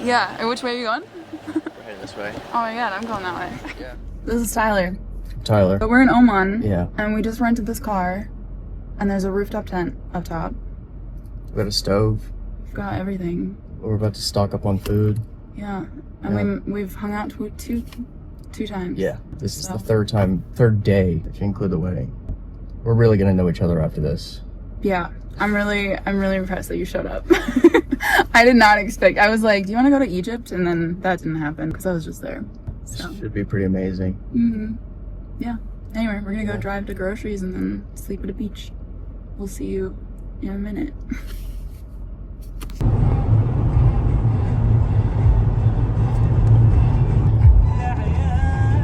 Yeah, and which way are you going? We're heading this way. Oh my god, I'm going that way. Yeah. This is Tyler. Tyler. But we're in Oman. Yeah. And we just rented this car. And there's a rooftop tent up top. We got a stove. We've got everything. We're about to stock up on food. Yeah. And we've hung out two times. Yeah. This is the third day, if you include the wedding. We're really gonna know each other after this. Yeah. I'm really impressed that you showed up. I did not expect. I was like, do you want to go to Egypt? And then that didn't happen because I was just there. So. Should be pretty amazing. Mm-hmm. Yeah. Anyway, we're gonna go drive to groceries and then sleep at a beach. We'll see you in a minute.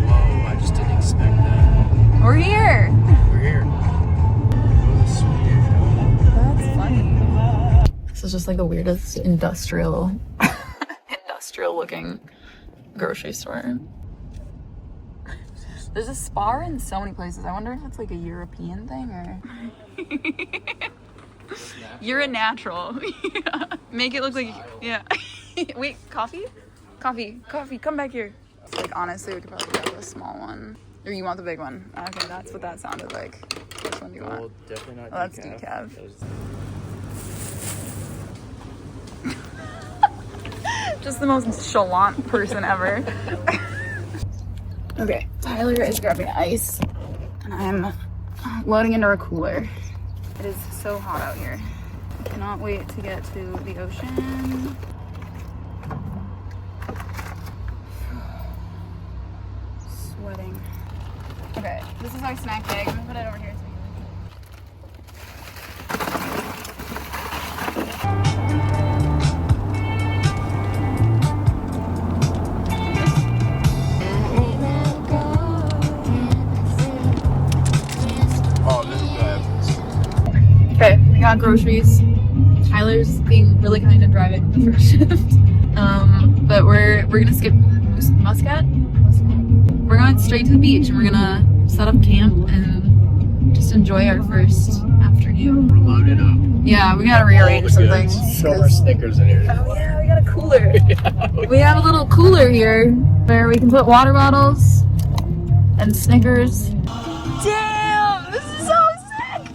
Whoa, I just didn't expect that. We're here! We're here. That's funny. This is just like the weirdest industrial looking grocery store. There's a spa in so many places. I wonder if it's like a European thing or... You're a natural. Yeah. Make it look like... Yeah. Wait, coffee? Coffee, come back here. Like honestly, we could probably grab a small one. Or you want the big one? Okay, that's what that sounded like. Which one do you want? Well, definitely not that's decaf. Just the most chalant person ever. Okay, Tyler is grabbing ice, and I'm loading into our cooler. It is so hot out here. I cannot wait to get to the ocean. Sweating. Okay, this is our snack bag. I'm gonna put it over here so you Okay, we got groceries. Tyler's being really kind and driving the first shift. But we're gonna skip Muscat. We're going straight to the beach and we're gonna set up camp and just enjoy our first afternoon. We're loaded up. Yeah, we gotta rearrange some things. So much Snickers in here. Oh yeah, we got a cooler. We have a little cooler here where we can put water bottles and Snickers. Damn, this is so sick!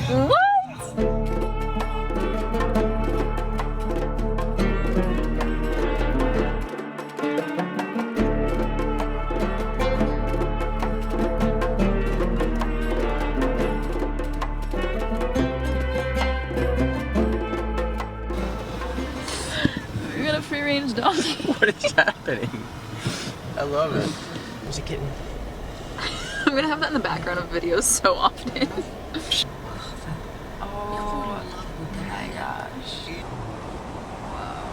What? We got a free-range donkey. What is happening? I love it. There's a kitten. I'm gonna have that in the background of videos so often. Oh my gosh. Wow.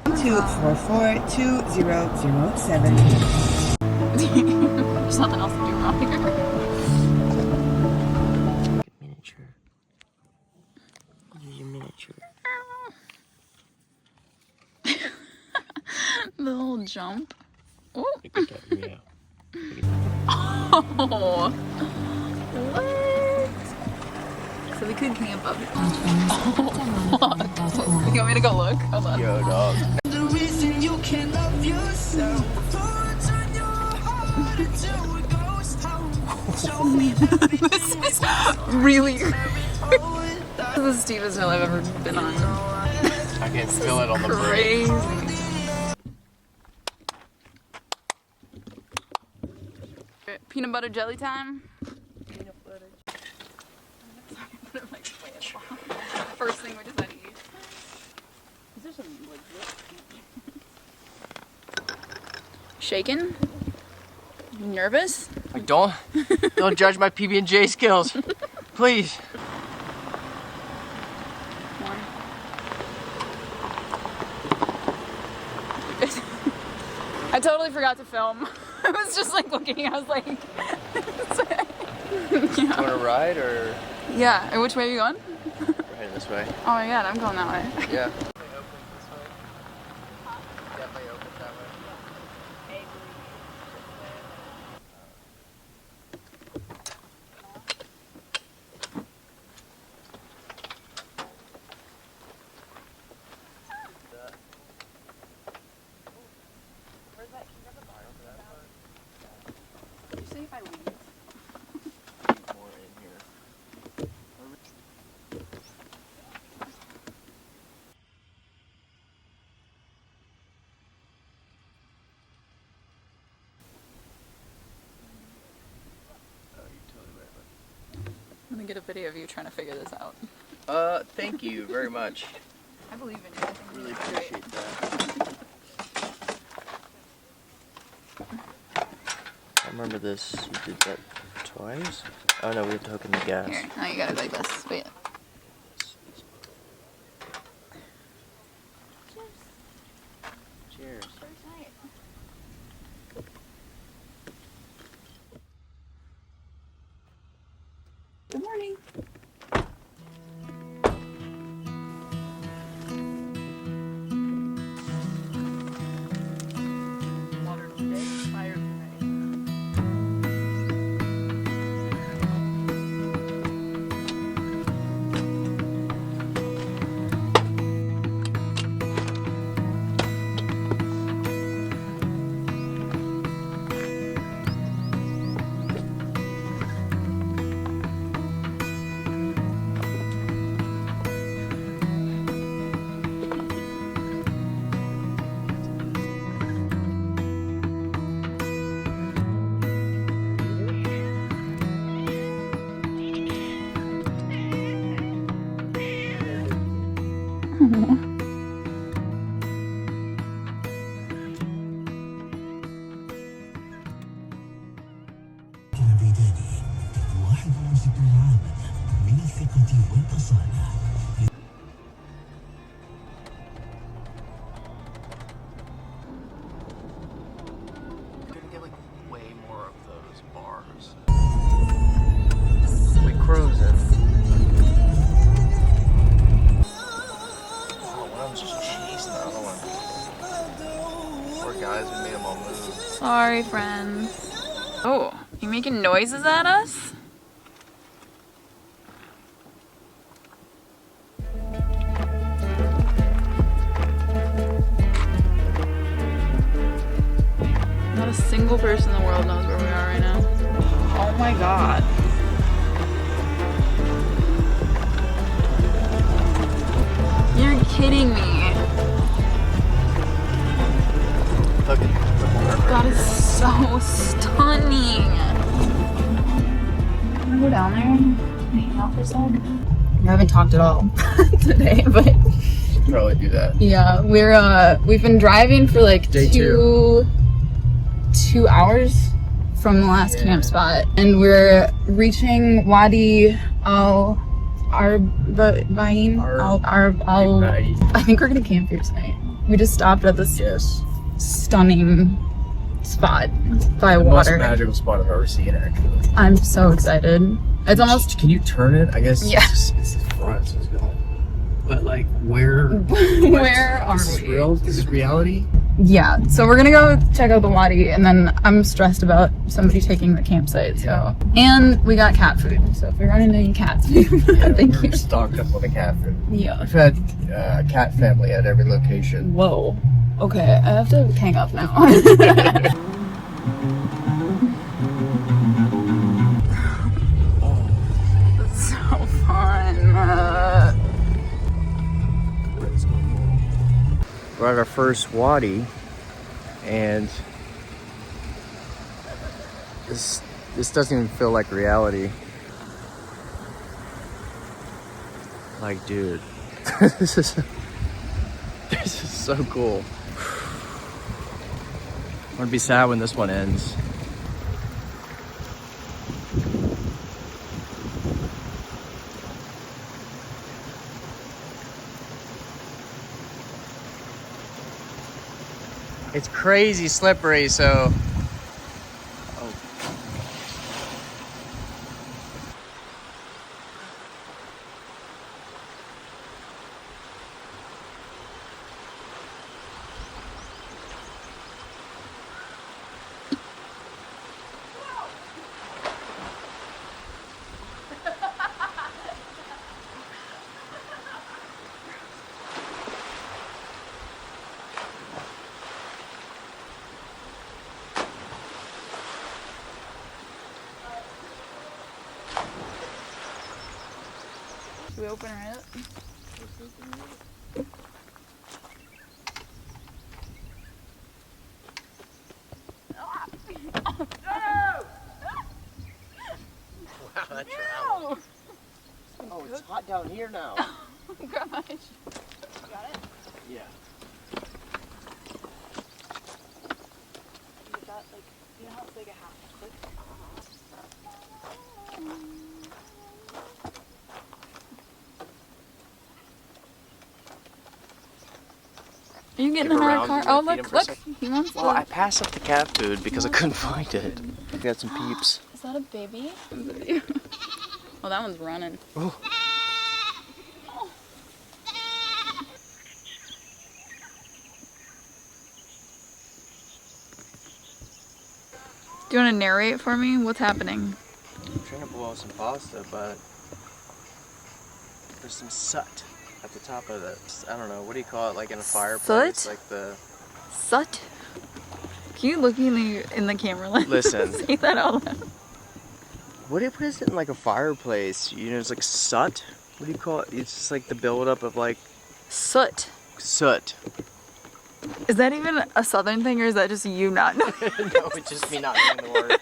244-2007. There's nothing else to do around here. Miniature. Look at your miniature. The little jump. Oh. Yeah. Oh. What? So we could camp up. Oh. You want me to go look? Hold on. Yo, dog. The reason you can love yourself before I turn your heart into a ghost town. Show me This is really. This is the steepest hill I've ever been on. I can feel it on the break. Crazy. Peanut butter jelly time. Peanut butter. First thing we just had to eat. Is there some legit? Shaken? Nervous? Like, don't judge my PB&J skills, please. I totally forgot to film. I was just like looking, I was like... You want to ride or? Yeah, which way are you going? We're heading this way. Oh my god, I'm going that way. Yeah. Did you say if I leave? More in here. I'm gonna get a video of you trying to figure this out. Thank you very much. I believe in you. I think Really you're great. appreciate that. I remember this. You did that twice? Oh no, we have to hook in the gas. Here, now you gotta go like this. Wait. Cheers. Good morning. Water today, fire tonight. بداني 61 عاما من الثقة والأصالة. We're gonna get like way more of those bars. We cruising. Oh, one of them's just chasing the other one. Poor guys, we made them all move. Sorry, friends. Oh, you making noises at us? Not a single person in the world knows where we are right now. Oh my god. You're kidding me. Look at That is so stunning. Can I go down there and hang out for a sec? We haven't talked at all today, but probably do that. yeah, we've been driving for like Day two hours from the last camp spot, and we're reaching Wadi Al Arbain. I think we're gonna camp here tonight. We just stopped at this Yes. stunning spot by The water. most magical spot I've ever seen, actually. I'm so excited. It's almost Can you turn it? I guess. Yeah. It's the front, so it's going. But like, where? where are Is this we? real? Is this reality? Yeah, so we're gonna go check out the Wadi, and then I'm stressed about somebody taking the campsite. So, and we got cat food. So if we run into any cats, thank we're you. stocked up on the cat food. Yeah. I've had cat family at every location. Whoa. Okay, I have to hang up now. That's so fun. We're at our first Wadi, and this doesn't even feel like reality. Like, dude, this is so cool. gonna be sad when this one ends. It's crazy slippery, so. Oh. Should we open her up? Wow, that's no. Oh, it's hot down here now. Oh gosh. You got it? Yeah. You got like, you know how it's like a half clip? Are you getting in our car? Oh look, he wants Well, I passed up the cat food because I couldn't find it. We got some peeps. Is that a baby? Oh, that one's running. Oh. Do you want to narrate for me? What's happening? I'm trying to boil some pasta, but there's some soot at the top of it. I don't know, what do you call it, like in a fireplace? Soot? Like the... Soot? Can you look in the camera lens? Listen. Say that out loud. What is it in like a fireplace? You know, it's like soot? What do you call it? It's just like the buildup of like... Soot. Soot. Is that even a southern thing or is that just you not knowing? No, it's just me not knowing the word.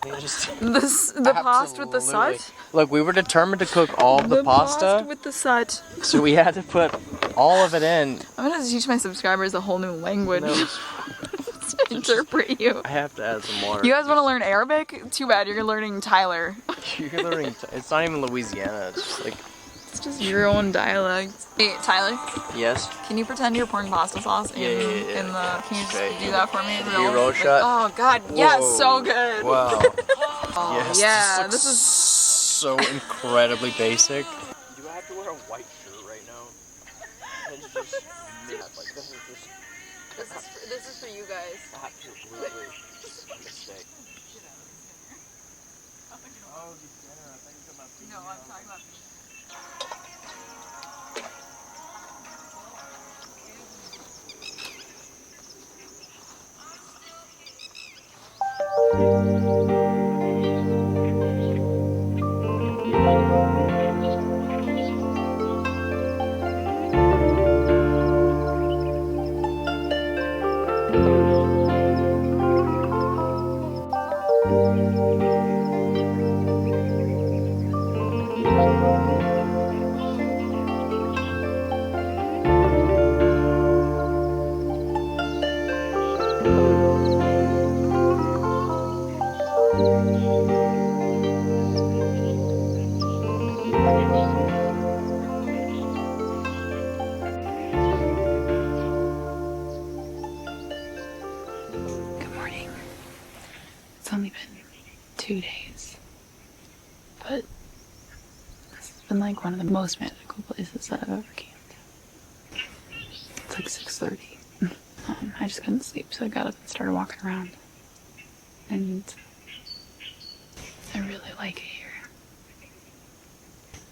The pasta with the soot? Look, we were determined to cook all the pasta. With the soot. So we had to put all of it in. I'm gonna teach my subscribers a whole new language. No. To interpret you. I have to add some more. You guys want to learn Arabic? Too bad, you're learning Tyler. You're learning. It's not even Louisiana. It's just like. It's just your own dialect. Hey, Tyler. Yes. Can you pretend you're pouring pasta sauce in the? Can you just do that for me? Roll shot. Oh God, yes, so good. Wow. Oh, Yes. yeah, this is so incredibly basic. Do I have to wear a white shirt right now? It's just like this is just. This is for you guys. Absolutely a mistake. Oh, the dinner. I think it's about the No, I'm talking about. Good morning. It's only been 2 days, but this has been like one of the most magical places that I've ever camped. It's like 6:30. I just couldn't sleep, so I got up and started walking around. And I really like it here.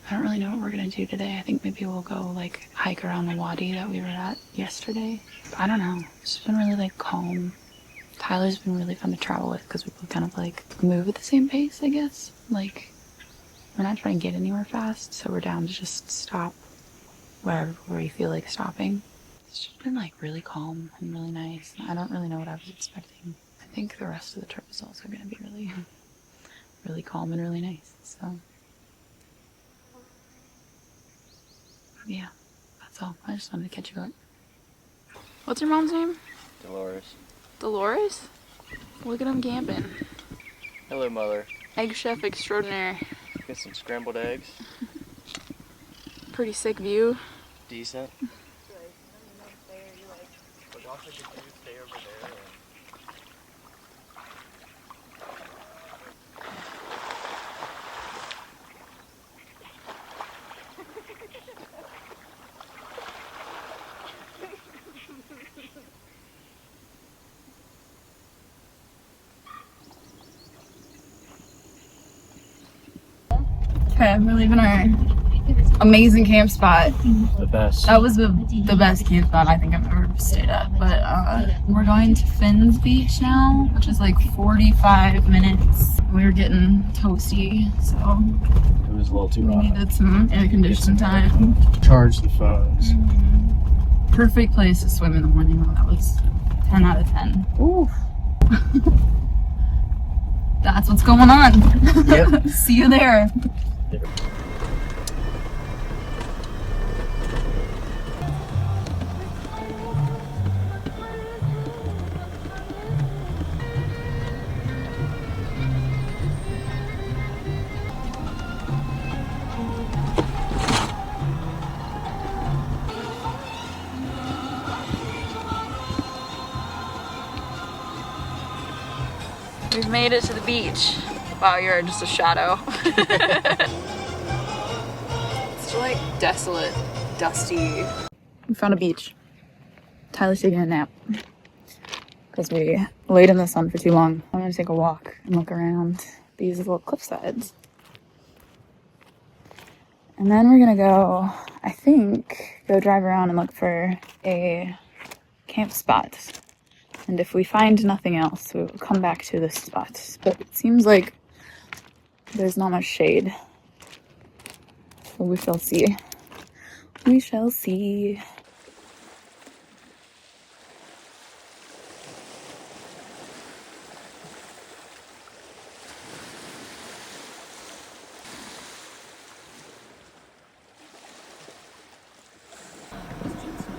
I don't really know what we're gonna do today. I think maybe we'll go like hike around the Wadi that we were at yesterday. But I don't know. It's been really like calm. Tyler's been really fun to travel with because we both kind of like move at the same pace, I guess. Like, we're not trying to get anywhere fast, so we're down to just stop wherever we feel like stopping. It's just been like really calm and really nice. I don't really know what I was expecting. I think the rest of the trip is also going to be really, really calm and really nice. So, yeah, that's all. I just wanted to catch you up. What's your mom's name? Dolores. Dolores? Look at him camping. Hello, mother. Egg chef extraordinaire. Get some scrambled eggs. Pretty sick view. Decent. But also could you stay over there? Okay, we're leaving our amazing camp spot. The best. That was the best camp spot I think I've ever stayed at. But we're going to Finn's Beach now, which is like 45 minutes. We were getting toasty, so It was a little too we hot. needed some air conditioning time. Charge the phones. Perfect place to swim in the morning though. That was 10 out of 10. Ooh. That's what's going on. Yep. See you there. We've made it to the beach. Wow, you're just a shadow. It's like desolate, dusty. We found a beach. Tyler's taking a nap because we laid in the sun for too long. I'm gonna take a walk and look around these little cliff sides. And then we're gonna go, I think, go drive around and look for a camp spot. And if we find nothing else, we will come back to this spot. But it seems like there's not much shade. So we shall see. We shall see.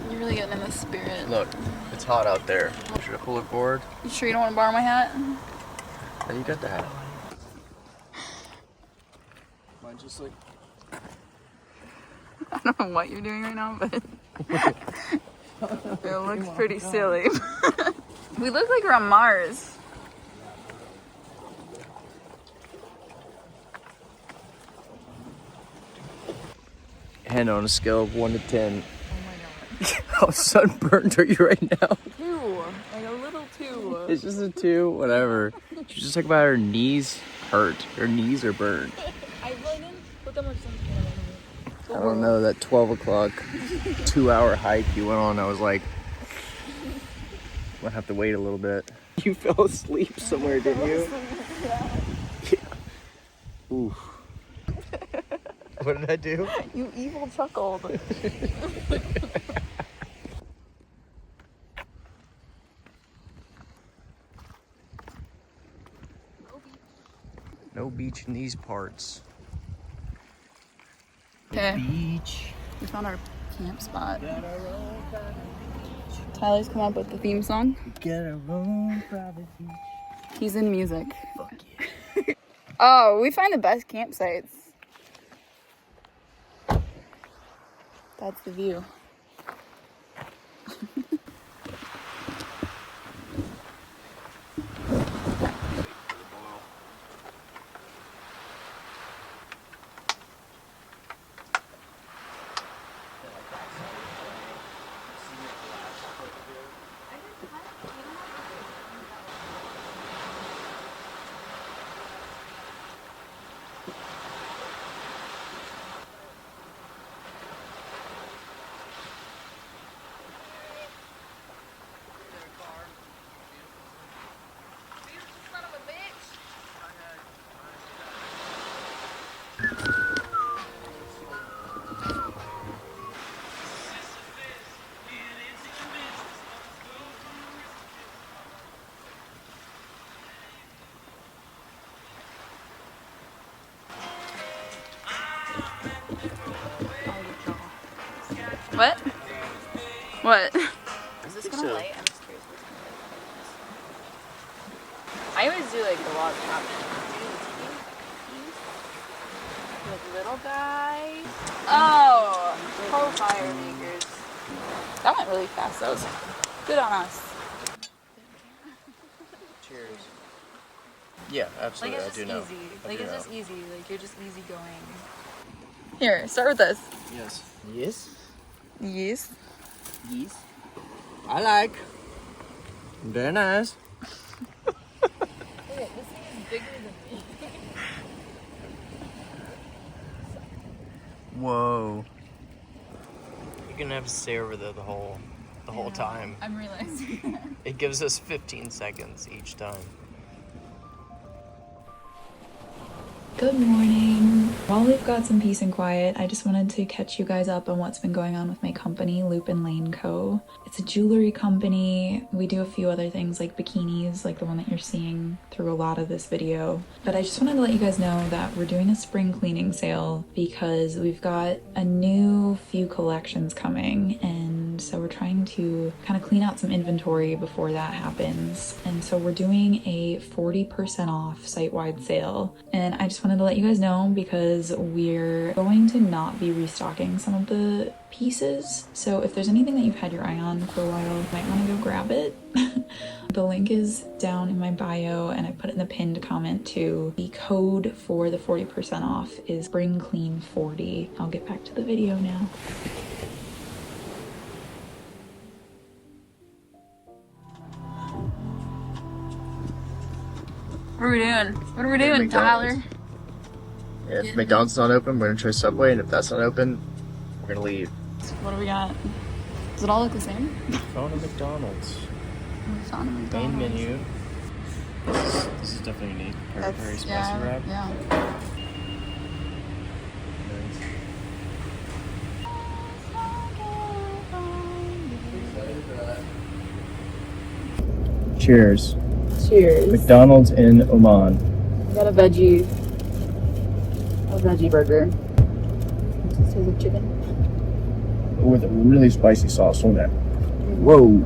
You're really getting in the spirit. Look, it's hot out there. Should I pull it forward? You sure you don't want to borrow my hat? And you got the hat. Mine just like. I don't know what you're doing right now, but it looks pretty silly. We look like we're on Mars. And on a scale of 1 to 10. How sunburned are you right now? 2, like a little 2. It's just a 2, whatever. She's just talking about her knees hurt. Her knees are burned. I didn't put that much sunscreen on. I don't know, that 12 o'clock 2-hour hike you went on, I was like, I'm gonna have to wait a little bit. You fell asleep somewhere, didn't you? Yeah. Ooh. What did I do? You evil chuckled. No beach in these parts. Okay. Beach. We found our camp spot. Tyler's come up with the theme song. Get our own private beach. He's in music. Fuck yeah. Oh, we find the best campsites. That's the view. What? What? Is this gonna light? I'm just curious. I always do like the log cabin. Like little guy. Oh, campfire makers. That went really fast. That was good on us. Cheers. Yeah, absolutely. Like I it's do just know. easy. I Like do it's know. just easy. Like you're just easy going. Here, start with this. Yes. Yes. Yes. Yes. I like. Very nice. This thing is bigger than me. Whoa. You're gonna have to stay over there the whole time. I'm realizing. It gives us 15 seconds each time. Good morning. While we've got some peace and quiet, I just wanted to catch you guys up on what's been going on with my company, Loop and Lane Co. It's a jewelry company. We do a few other things like bikinis, like the one that you're seeing through a lot of this video. But I just wanted to let you guys know that we're doing a spring cleaning sale because we've got a new few collections coming, and so we're trying to kind of clean out some inventory before that happens. And so we're doing a 40% off site-wide sale, and I just wanted to let you guys know because we're going to not be restocking some of the pieces. So if there's anything that you've had your eye on for a while, you might want to go grab it. The link is down in my bio and I put it in the pinned comment too. The code for the 40% off is SpringClean40. I'll get back to the video now. What are we doing? What are we doing, McDonald's. Tyler? Yeah, if McDonald's not open, we're gonna try Subway, and if that's not open, we're gonna leave. What do we got? Does it all look the same? Found a McDonald's. It's on a Main McDonald's. menu. This is definitely unique. Very spicy wrap. Yeah. Cheers. Cheers. McDonald's in Oman. I got a veggie burger. Tastes like chicken. With a really spicy sauce on it. Whoa.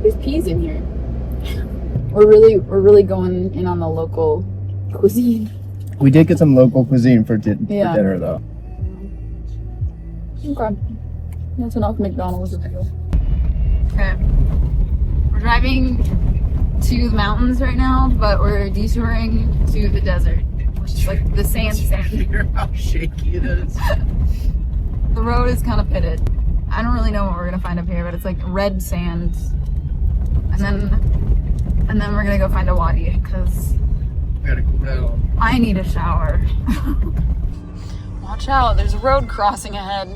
There's peas in here. We're really going in on the local cuisine. We did get some local cuisine for dinner though. Okay. That's enough McDonald's review. Okay. We're driving to the mountains right now, but we're detouring to the desert, which is like the sand. Hear how shaky it is. The road is kind of pitted. I don't really know what we're gonna find up here, but it's like red sand. And then we're gonna go find a wadi because Gotta cool down. I need a shower. Watch out, there's a road crossing ahead.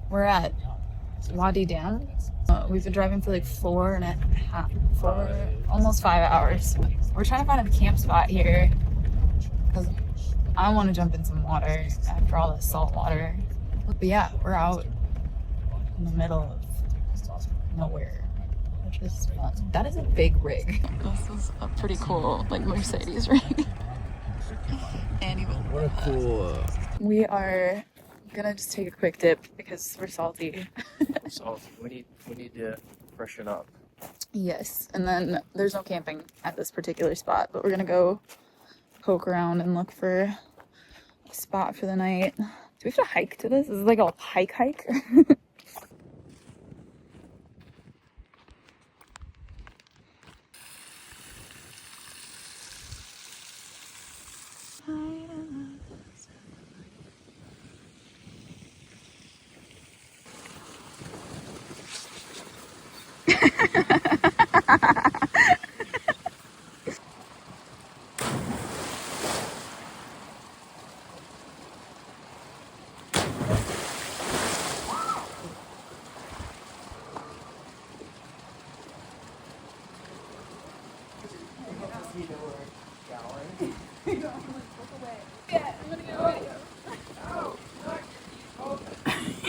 We're at Wadi Dam. We've been driving for like almost 5 hours. We're trying to find a camp spot here because I want to jump in some water after all this salt water. But yeah, we're out in the middle of nowhere, which is fun. That is a big rig. This is a pretty cool like Mercedes rig. And even What a cool we are gonna just take a quick dip because we're salty. sauce. We need to freshen up. Yes, and then there's no camping at this particular spot, but we're gonna go poke around and look for a spot for the night. Do we have to hike to this? Is it like a hike?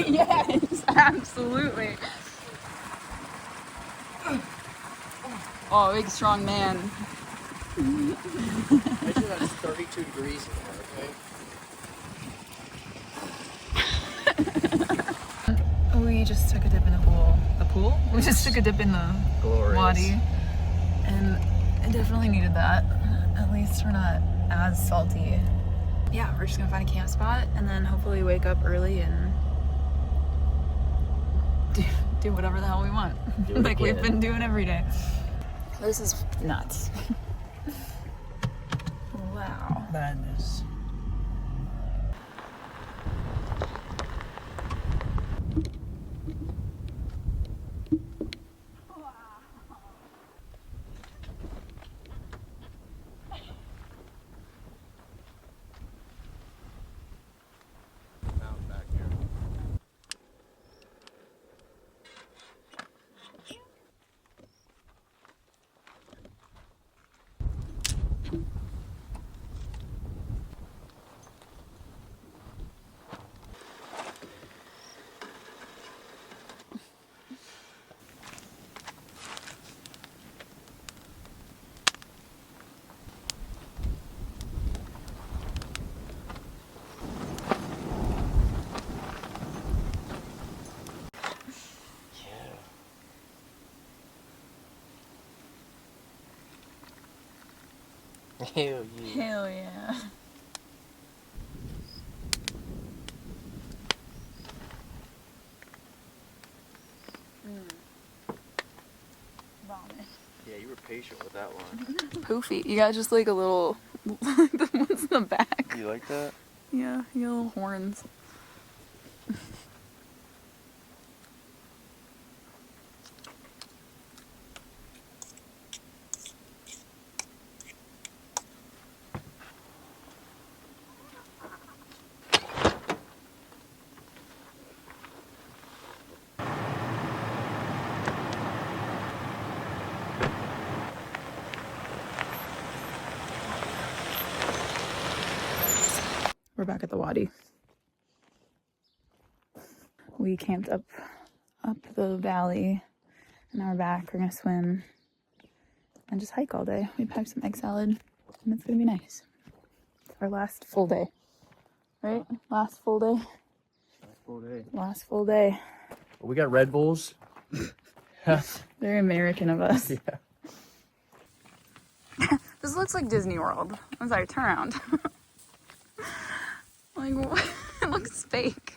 Yes, absolutely. Oh, big strong man. I sure that's 32 degrees in there, okay? We just took a dip in the pool. The pool? We just took a dip in the Glorious. Wadi. And it definitely needed that. At least we're not as salty. Yeah, we're just gonna find a camp spot and then hopefully wake up early and do whatever the hell we want. Like we've been doing every day. This is nuts. Wow. Madness. Hell yeah. Hell yeah. Vomit. Yeah, you were patient with that one. Poofy. You got just like a little, like the ones in the back. You like that? Yeah, you got little horns. We're back at the Wadi. We camped up the valley, and now we're back. We're gonna swim and just hike all day. We packed some egg salad, and it's gonna be nice. It's our last full day, right? Last full day. Full day. Last full day. We got Red Bulls. Very American of us. Yeah. This looks like Disney World. I'm sorry, turn around. Like, what? It looks fake.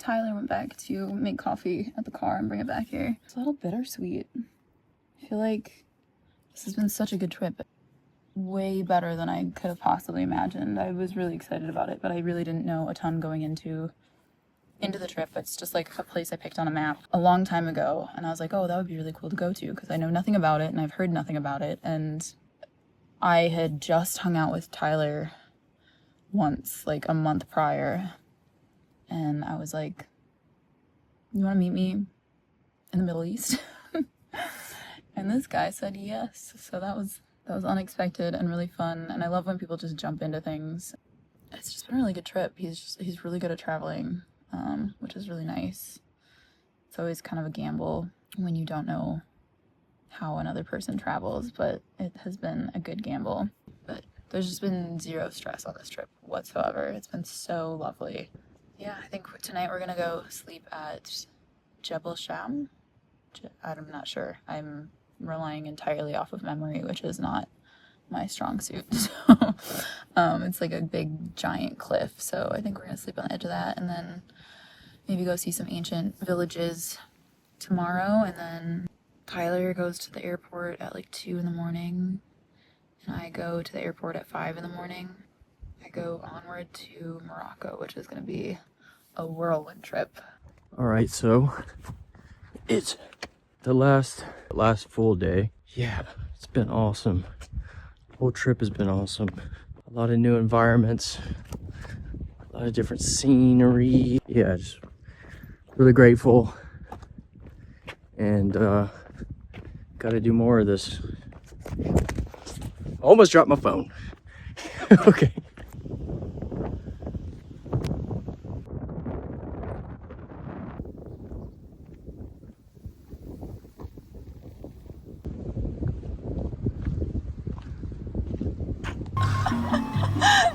Tyler went back to make coffee at the car and bring it back here. It's a little bittersweet. I feel like this has been such a good trip. Way better than I could have possibly imagined. I was really excited about it, but I really didn't know a ton going into the trip. It's just like a place I picked on a map a long time ago, and I was like, oh, that would be really cool to go to because I know nothing about it and I've heard nothing about it. And I had just hung out with Tyler once, like a month prior, and I was like, you want to meet me in the Middle East? And this guy said yes. So that was unexpected and really fun. And I love when people just jump into things. It's just been a really good trip. He's really good at traveling, which is really nice. It's always kind of a gamble when you don't know how another person travels, but it has been a good gamble. But there's just been zero stress on this trip whatsoever. It's been so lovely. Yeah, I think tonight we're gonna go sleep at Jebel Shams. I'm not sure. I'm relying entirely off of memory, which is not my strong suit. So it's like a big giant cliff, so I think we're gonna sleep on the edge of that and then maybe go see some ancient villages tomorrow. And then Tyler goes to the airport at like 2 in the morning and I go to the airport at 5 in the morning. I go onward to Morocco, which is gonna be a whirlwind trip. All right, so it's the last full day. Yeah, it's been awesome. The whole trip has been awesome. A lot of new environments, a lot of different scenery. Yeah, just really grateful. And gotta do more of this. Almost dropped my phone. Okay.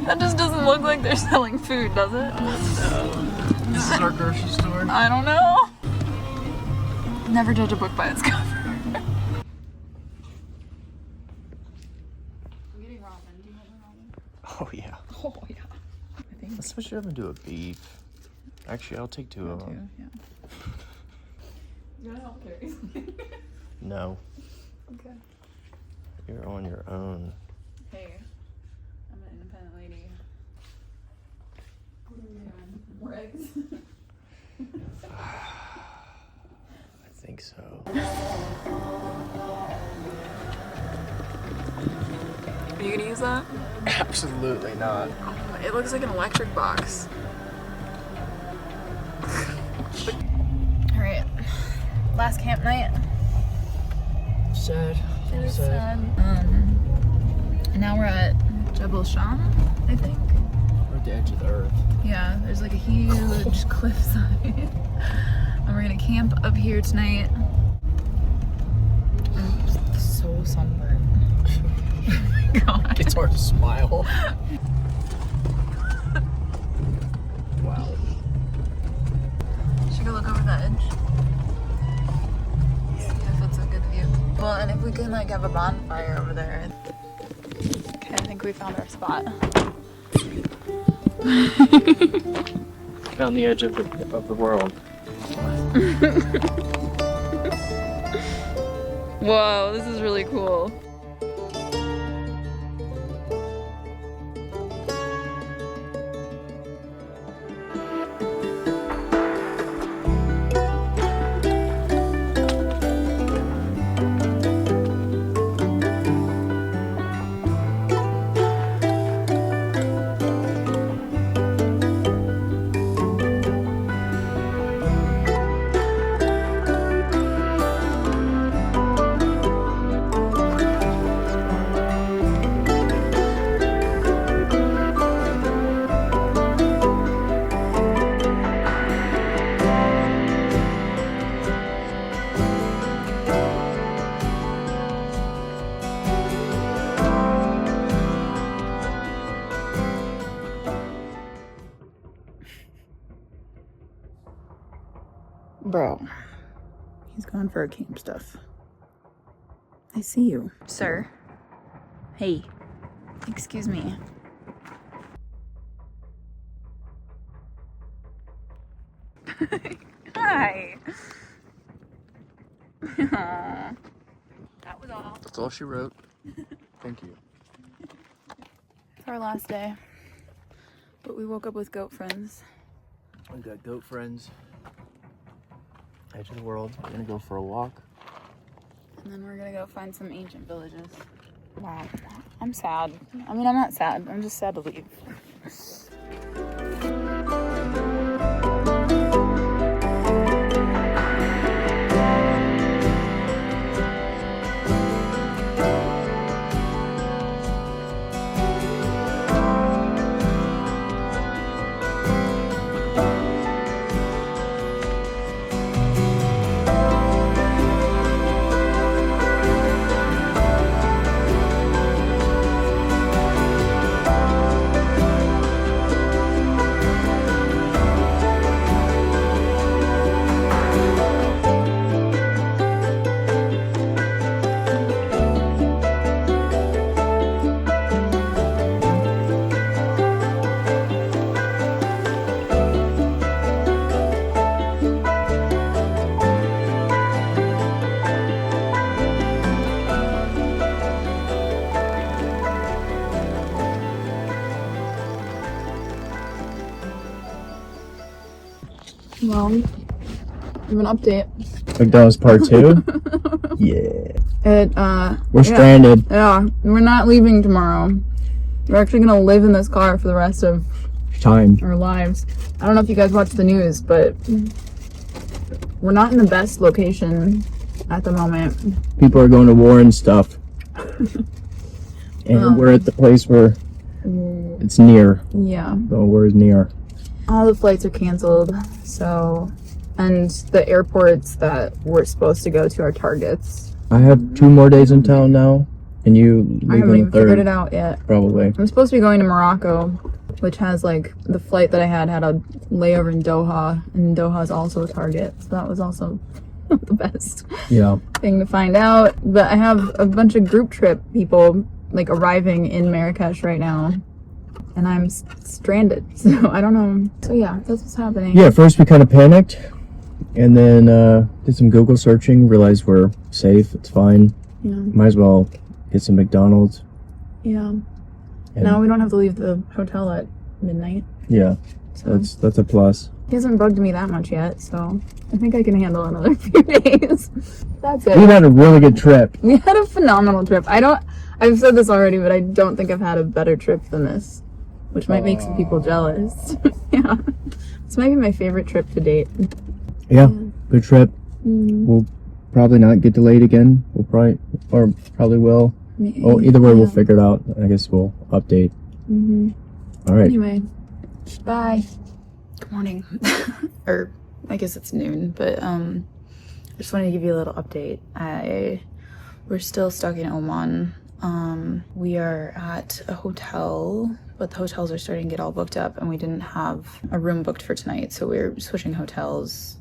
That just doesn't look like they're selling food, does it? Oh no. This is our grocery store. I don't know. Never judge a book by its cover. I'm getting ramen. Do you want ramen? Oh yeah. Oh yeah. I think Let's switch it up and do a beef. Actually, I'll take two of them. yeah. You wanna help carry? No, Okay. you're on your own. Hey, I'm an independent lady. What are we doing? More eggs? I think so. Are you gonna use that? Absolutely not. It looks like an electric box. Alright, last camp night. Sad. It is sad. Now we're at Jebel Shams, I think. We're at the edge of the earth. Yeah, there's like a huge cliffside. And we're gonna camp up here tonight. I'm just so sunburned. Oh my god. It's hard to smile. Wow. Should go look over the edge. See if it's a good view. Well, and if we can like have a bonfire over there. Okay, I think we found our spot. Found the edge of the world. Whoa, this is really cool. Bro, he's gone for our camp stuff. I see you. Sir. Hey. Excuse me. Hi. Aw. That was all. That's all she wrote. Thank you. It's our last day, but we woke up with goat friends. We got goat friends. Edge of the world. We're gonna go for a walk. And then we're gonna go find some ancient villages. Wow. I'm sad. I mean, I'm not sad. I'm just sad to leave. Well, we have an update. McDonald's part 2? Yeah. We're stranded. Yeah, we're not leaving tomorrow. We're actually gonna live in this car for the rest of Time. our lives. I don't know if you guys watch the news, but we're not in the best location at the moment. People are going to war and stuff. And we're at the place where it's near. Yeah. The word near. All the flights are canceled, so, and the airports that we're supposed to go to are targets. I have 2 more days in town now, and you I leave haven't on even the 3rd. figured it out yet. Probably. I'm supposed to be going to Morocco, which has like the flight that I had a layover in Doha, and Doha is also a target, so that was also the best Yeah. thing to find out. But I have a bunch of group trip people like arriving in Marrakesh right now, and I'm stranded, so I don't know. So yeah, that's what's happening. Yeah, first we kind of panicked, and then did some Google searching, realized we're safe, it's fine. Yeah. Might as well get some McDonald's. Yeah. And Now we don't have to leave the hotel at midnight. yeah, So that's a plus. he hasn't bugged me that much yet, so I think I can handle another few days. That's it. We had a really good trip. We had a phenomenal trip. I've said this already, but I don't think I've had a better trip than this, which might make some people jealous. Yeah. This might be my favorite trip to date. Yeah, good trip. Mm, We'll probably not get delayed again. We'll probably will. Oh, either way, we'll figure it out. I guess we'll update. Mm-hmm. All right. Anyway, bye. Good morning. Or I guess it's noon, but I just wanted to give you a little update. We're still stuck in Oman. We are at a hotel, but the hotels are starting to get all booked up, and we didn't have a room booked for tonight, so we're switching hotels.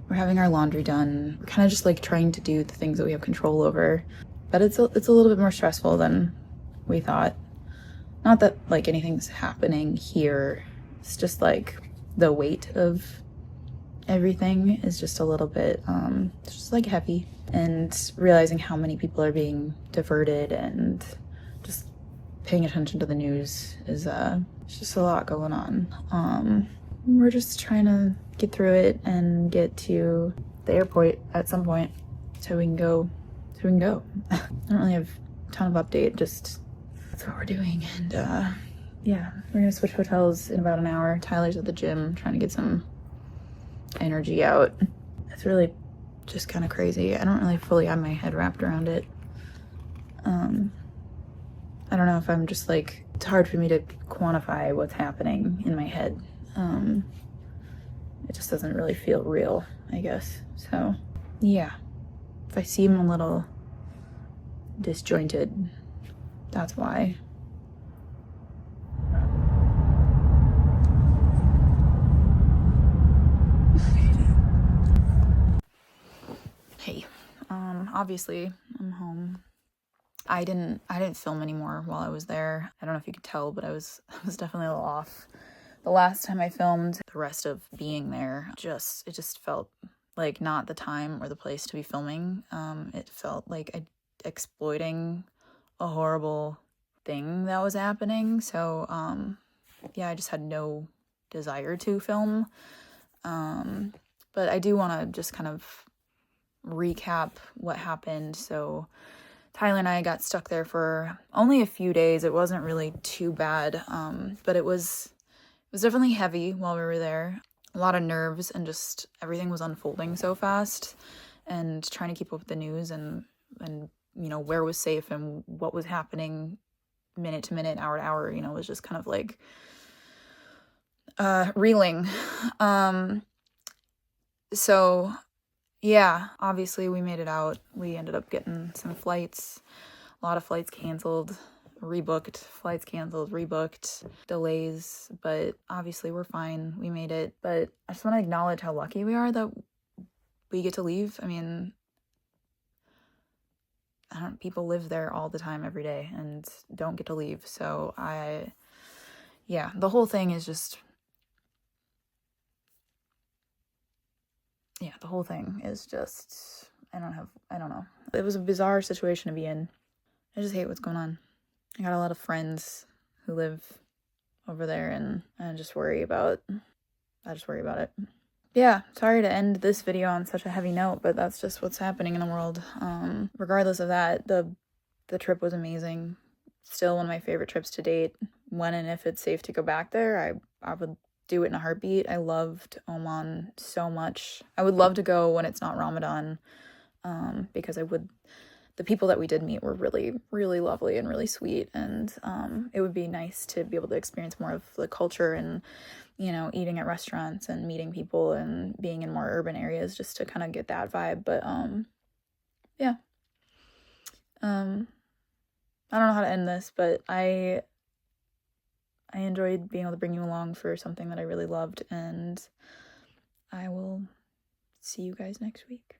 We're having our laundry done. We're kind of just like trying to do the things that we have control over, but it's a little bit more stressful than we thought. Not that like anything's happening here. It's just like the weight of everything is just a little bit it's just like heavy, and realizing how many people are being diverted and just paying attention to the news is it's just a lot going on. We're just trying to get through it and get to the airport at some point so we can go. I don't really have a ton of update, just that's what we're doing. And yeah, we're gonna switch hotels in about an hour. Tyler's at the gym trying to get some energy out. It's really just kind of crazy. I don't really fully have my head wrapped around it. I don't know if I'm just like, it's hard for me to quantify what's happening in my head. It just doesn't really feel real, I guess. So yeah, if I seem a little disjointed, that's why. Hey, obviously I'm home. I didn't film anymore while I was there. I don't know if you could tell, but I was definitely a little off the last time I filmed, the rest of being there, it just felt like not the time or the place to be filming. It felt like exploiting a horrible thing that was happening. So, yeah, I just had no desire to film. But I do want to just kind of recap what happened. So Tyler and I got stuck there for only a few days. It wasn't really too bad, but it was definitely heavy while we were there. A lot of nerves, and just everything was unfolding so fast, and trying to keep up with the news and you know, where was safe and what was happening minute to minute, hour to hour, you know, was just kind of like reeling. So yeah, obviously we made it out. We ended up getting some flights, a lot of flights canceled, rebooked, flights canceled, rebooked, delays, but obviously we're fine. We made it. But I just want to acknowledge how lucky we are that we get to leave. I mean, people live there all the time every day and don't get to leave. So yeah, the whole thing is just, I don't know. It was a bizarre situation to be in. I just hate what's going on. I got a lot of friends who live over there, and I just worry about it. Yeah, sorry to end this video on such a heavy note, but that's just what's happening in the world. Regardless of that, the trip was amazing. Still one of my favorite trips to date. When and if it's safe to go back there, I would do it in a heartbeat. I loved Oman so much. I would love to go when it's not Ramadan, because the people that we did meet were really, really lovely and really sweet, and it would be nice to be able to experience more of the culture and, you know, eating at restaurants and meeting people and being in more urban areas just to kind of get that vibe. But yeah. I don't know how to end this, but I enjoyed being able to bring you along for something that I really loved, and I will see you guys next week.